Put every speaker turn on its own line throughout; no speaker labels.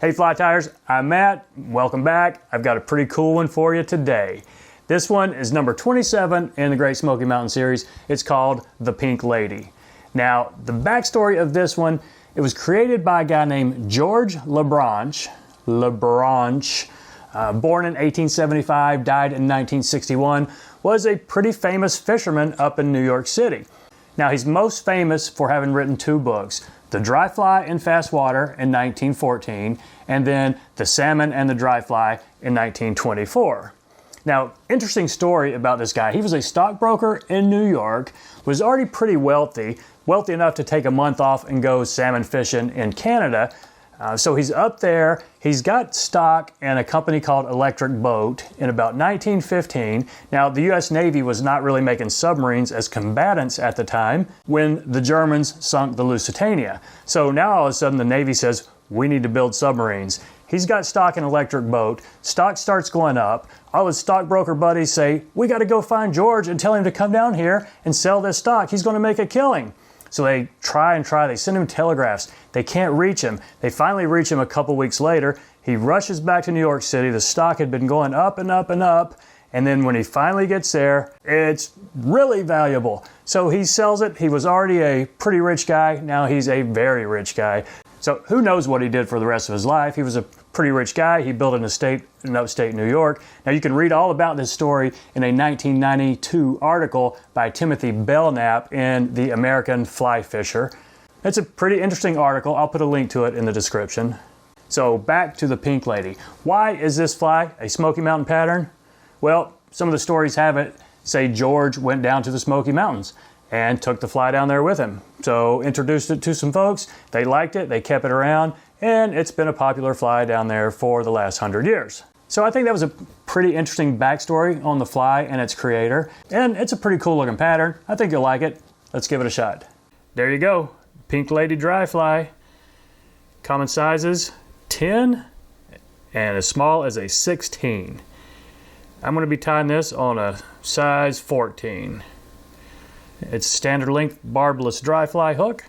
Hey Fly Tires, I'm Matt. Welcome back. I've got a pretty cool one for you today. This one is number 27 in the Great Smoky Mountain series. It's called The Pink Lady. Now, the backstory of this one, it was created by a guy named George LaBranche. Born in 1875, died in 1961, was a pretty famous fisherman up in New York City. Now, he's most famous for having written two books, The Dry Fly in Fast Water in 1914, and then The Salmon and the Dry Fly in 1924. Now, interesting story about this guy. He was a stockbroker in New York, was already pretty wealthy enough to take a month off and go salmon fishing in Canada. So he's up there, he's got stock in a company called Electric Boat in about 1915. Now, the U.S. Navy was not really making submarines as combatants at the time when the Germans sunk the Lusitania. So now all of a sudden the Navy says, we need to build submarines. He's got stock in Electric Boat, stock starts going up. All his stockbroker buddies say, we got to go find George and tell him to come down here and sell this stock. He's going to make a killing. So they try, they send him telegraphs. They can't reach him. They finally reach him a couple weeks later. He rushes back to New York City. The stock had been going up and up and up. And then when he finally gets there, it's really valuable. So he sells it. He was already a pretty rich guy. Now he's a very rich guy. So who knows what he did for the rest of his life. He was a pretty rich guy. He built an estate in upstate New York. Now you can read all about this story in a 1992 article by Timothy Belknap in the American Fly Fisher. It's a pretty interesting article. I'll put a link to it in the description. So back to the Pink Lady. Why is this fly a Smoky Mountain pattern? Well, some of the stories have it say George went down to the Smoky Mountains and took the fly down there with him. So introduced it to some folks, they liked it, they kept it around, and it's been a popular fly down there for the last 100 years. So I think that was a pretty interesting backstory on the fly and its creator, and it's a pretty cool looking pattern. I think you'll like it. Let's give it a shot. There you go, Pink Lady Dry Fly. Common sizes, 10 and as small as a 16. I'm gonna be tying this on a size 14. It's standard length barbless dry fly hook.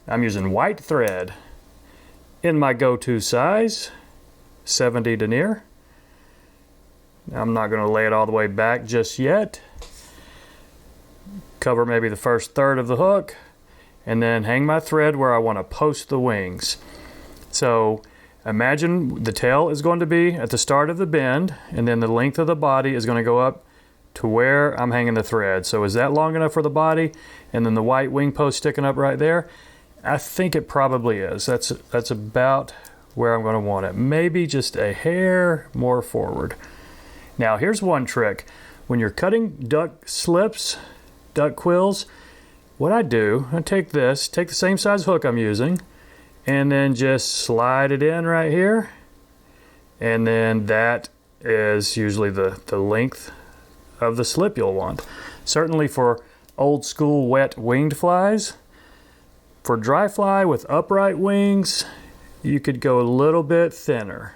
I'm using white thread in my go-to size, 70 denier. I'm not going to lay it all the way back just yet. Cover maybe the first third of the hook and then hang my thread where I want to post the wings. So imagine the tail is going to be at the start of the bend and then the length of the body is going to go up to where I'm hanging the thread. So is that long enough for the body? And then the white wing post sticking up right there? I think it probably is. That's about where I'm going to want it. Maybe just a hair more forward. Now here's one trick. When you're cutting duck slips, duck quills, what I do, I take the same size hook I'm using, and then just slide it in right here. And then that is usually the length of the slip you'll want. Certainly for old school wet winged flies. For dry fly with upright wings, you could go a little bit thinner.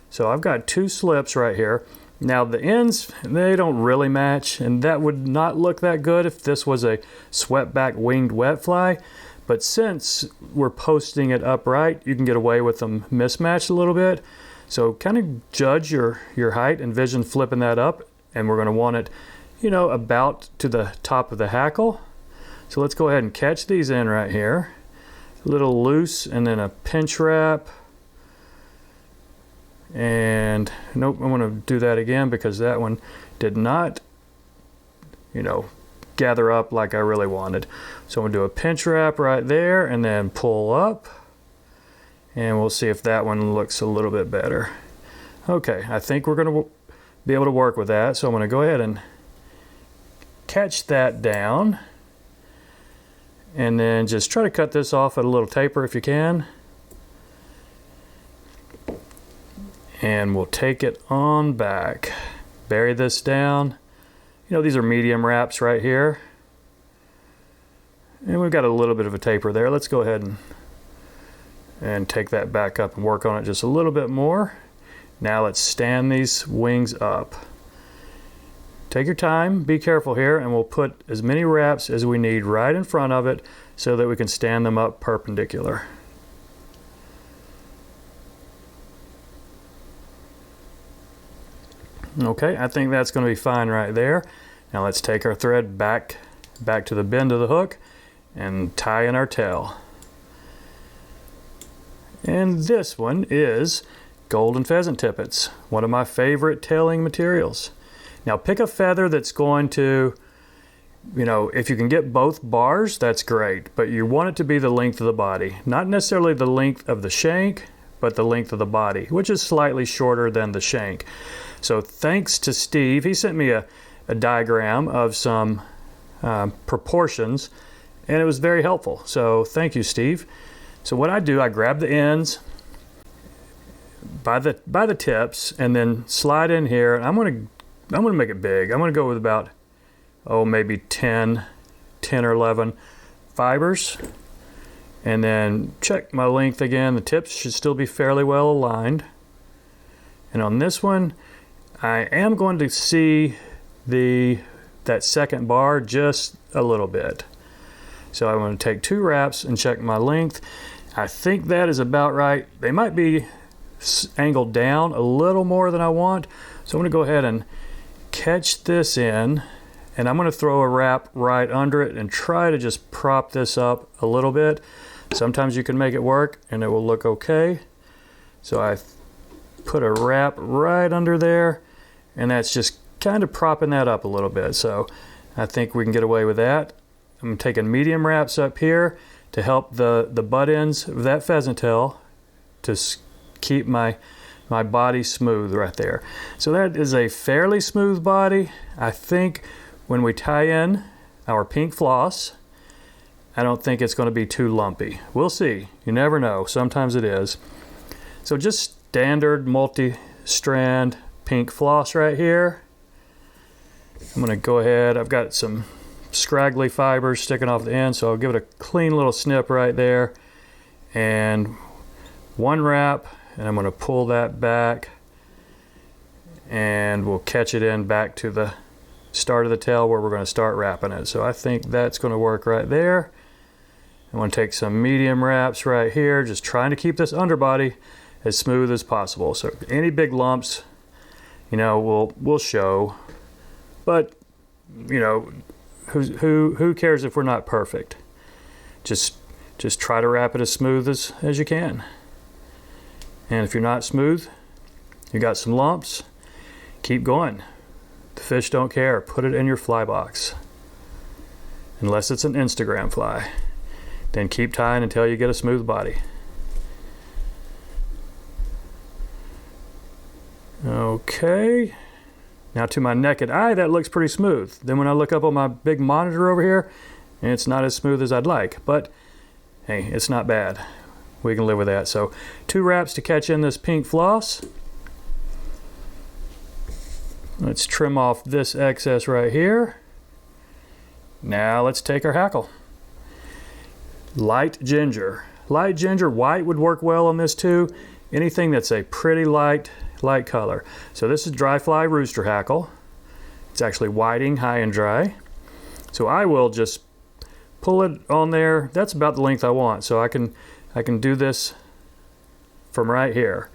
So I've got two slips right here. Now the ends, they don't really match, and that would not look that good if this was a swept back winged wet fly. But since we're posting it upright, you can get away with them mismatched a little bit. So kind of judge your height, envision flipping that up. And we're going to want it, about to the top of the hackle. So let's go ahead and catch these in right here. A little loose and then a pinch wrap. And nope, I'm going to do that again because that one did not, gather up like I really wanted. So I'm going to do a pinch wrap right there and then pull up. And we'll see if that one looks a little bit better. Okay, I think we're going to be able to work with that. So I'm going to go ahead and catch that down and then just try to cut this off at a little taper if you can. And we'll take it on back. Bury this down. These are medium wraps right here. And we've got a little bit of a taper there. Let's go ahead and take that back up and work on it just a little bit more. Now let's stand these wings up. Take your time, be careful here, and we'll put as many wraps as we need right in front of it so that we can stand them up perpendicular. Okay, I think that's going to be fine right there. Now let's take our thread back to the bend of the hook and tie in our tail. And this one is golden pheasant tippets, one of my favorite tailing materials. Now pick a feather that's going to, if you can get both bars, that's great, but you want it to be the length of the body. Not necessarily the length of the shank, but the length of the body, which is slightly shorter than the shank. So thanks to Steve, he sent me a diagram of some proportions, and it was very helpful. So thank you, Steve. So what I do, I grab the ends by the tips and then slide in here, and I'm gonna make it big. I'm gonna go with about maybe 10 or 11 fibers, and then check my length again. The tips should still be fairly well aligned. And on this one, I am going to see that second bar just a little bit. So I'm going to take 2 wraps and check my length. I think that is about right. They might be angled down a little more than I want. So I'm going to go ahead and catch this in, and I'm going to throw a wrap right under it and try to just prop this up a little bit. Sometimes you can make it work and it will look okay. So I put a wrap right under there, and that's just kind of propping that up a little bit. So I think we can get away with that. I'm taking medium wraps up here to help the butt ends of that pheasant tail to keep my body smooth right there. So that is a fairly smooth body. I think when we tie in our pink floss, I don't think it's going to be too lumpy. We'll see. You never know. Sometimes it is. So just standard multi-strand pink floss right here. I'm going to go ahead. I've got some scraggly fibers sticking off the end, so I'll give it a clean little snip right there. And 1 wrap, and I'm going to pull that back, and we'll catch it in back to the start of the tail where we're going to start wrapping it. So I think that's going to work right there. I'm going to take some medium wraps right here, just trying to keep this underbody as smooth as possible. So any big lumps, will show. But, who cares if we're not perfect? Just try to wrap it as smooth as you can. And if you're not smooth, you got some lumps, keep going. The fish don't care. Put it in your fly box. Unless it's an Instagram fly. Then keep tying until you get a smooth body. Okay. Now to my naked eye, that looks pretty smooth. Then when I look up on my big monitor over here, it's not as smooth as I'd like. But hey, it's not bad. We can live with that. So 2 wraps to catch in this pink floss. Let's trim off this excess right here. Now let's take our hackle. Light ginger. Light ginger, white would work well on this too. Anything that's a pretty light color. So this is dry fly rooster hackle. It's actually whiting, high and dry. So I will just pull it on there. That's about the length I want. So I can do this from right here.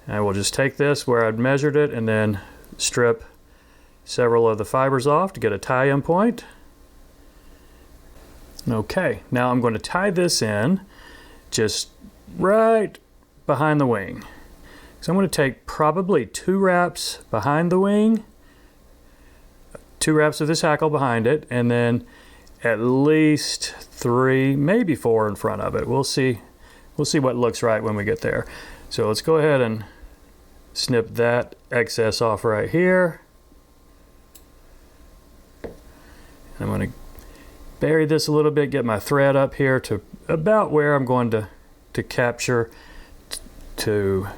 And I will just take this where I'd measured it and then strip several of the fibers off to get a tie-in point. Okay, now I'm going to tie this in just right behind the wing. So I'm going to take probably 2 wraps behind the wing, 2 wraps of this hackle behind it, and then at least 3, maybe 4 in front of it. We'll see what looks right when we get there. So let's go ahead and snip that excess off right here. I'm going to bury this a little bit, get my thread up here to about where I'm going to capture to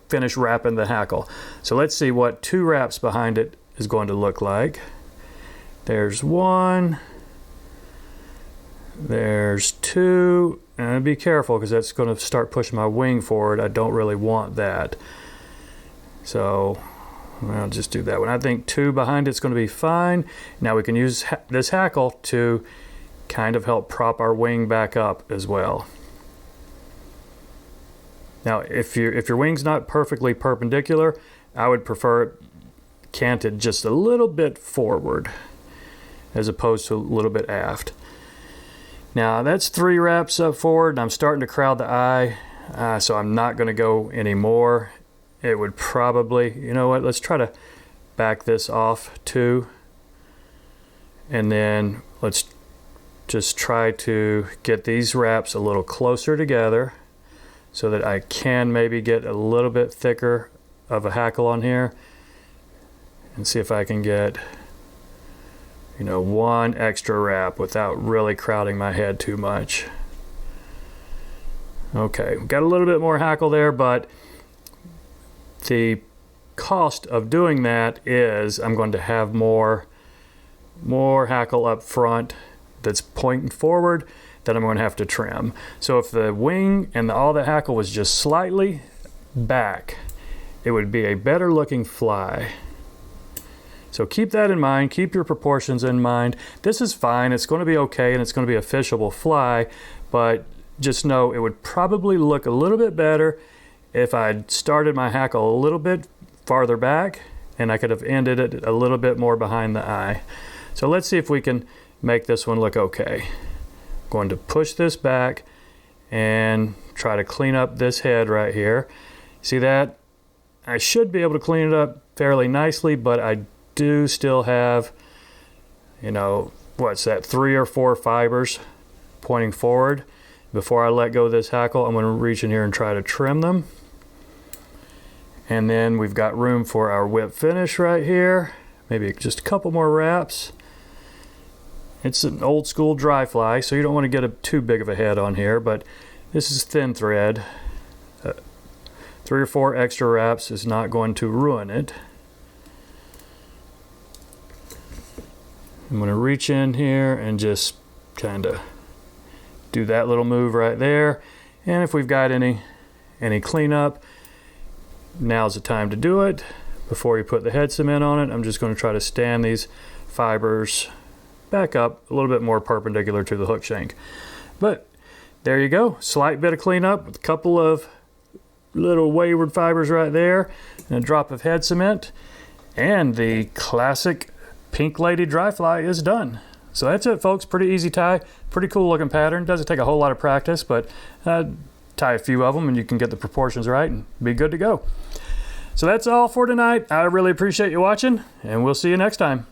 finish wrapping the hackle. So let's see what 2 wraps behind it is going to look like. There's 1, there's 2, and be careful because that's going to start pushing my wing forward. I don't really want that. So I'll just do that one. I think 2 behind it's going to be fine. Now we can use this hackle to kind of help prop our wing back up as well. Now if your wing's not perfectly perpendicular, I would prefer it canted just a little bit forward as opposed to a little bit aft. Now that's 3 wraps up forward, and I'm starting to crowd the eye, so I'm not going to go any more. It would probably, you know what, let's try to back this off too, and then let's just try to get these wraps a little closer together so that I can maybe get a little bit thicker of a hackle on here, and see if I can get, you know, 1 extra wrap without really crowding my head too much. Okay, got a little bit more hackle there, but the cost of doing that is I'm going to have more hackle up front that's pointing forward that I'm going to have to trim. So if the wing and all the hackle was just slightly back, it would be a better looking fly. So keep that in mind, keep your proportions in mind. This is fine, it's going to be okay, and it's going to be a fishable fly, but just know it would probably look a little bit better if I'd started my hackle a little bit farther back, and I could have ended it a little bit more behind the eye. So let's see if we can make this one look okay. I'm going to push this back and try to clean up this head right here. See that? I should be able to clean it up fairly nicely, but I do still have, you know, what's that, 3 or 4 fibers pointing forward. Before I let go of this hackle, I'm going to reach in here and try to trim them. And then we've got room for our whip finish right here. Maybe just a couple more wraps. It's an old school dry fly, so you don't want to get too big of a head on here, but this is thin thread. 3 or 4 extra wraps is not going to ruin it. I'm going to reach in here and just kind of do that little move right there. And if we've got any cleanup, now's the time to do it. Before you put the head cement on it, I'm just going to try to stand these fibers back up a little bit more perpendicular to the hook shank. But there you go, slight bit of cleanup with a couple of little wayward fibers right there and a drop of head cement, and the classic Pink Lady dry fly is done. So that's it, folks. Pretty easy tie, pretty cool looking pattern. Doesn't take a whole lot of practice, but tie a few of them and you can get the proportions right and be good to go. So that's all for tonight. I really appreciate you watching, and we'll see you next time.